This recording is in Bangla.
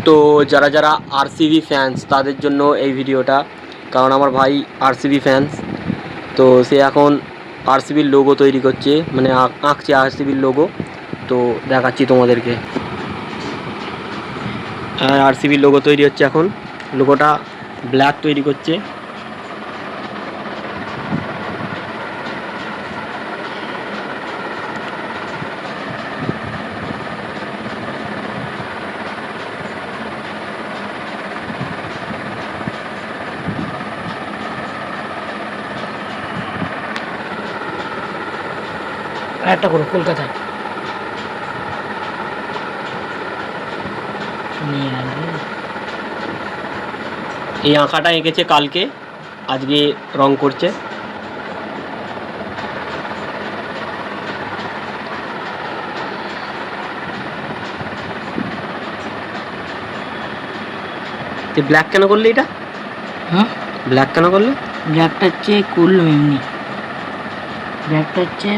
তো যারা যারা আরসিবি ফ্যান্স তাদের জন্য এই ভিডিওটা, কারণ আমার ভাই আরসিবি ফ্যান্স। তো সে এখন আরসিবির লোগো তৈরি করছে, মানে আঁকছে আরসিবির লোগো। তো দেখাচ্ছি তোমাদেরকে। আরসিবির লোগো তৈরি হচ্ছে এখন, লোগোটা ব্ল্যাক তৈরি করছে। একটা করো কলকাতায় এই আঁকাটা এঁকেছে কালকে, আজকে রং করছে। তুই ব্ল্যাক কেন করলি এটা? হ্যাঁ, ব্ল্যাক কেন করলি? ব্ল্যাকটা হচ্ছে কুল এমনি, ব্ল্যাকটা হচ্ছে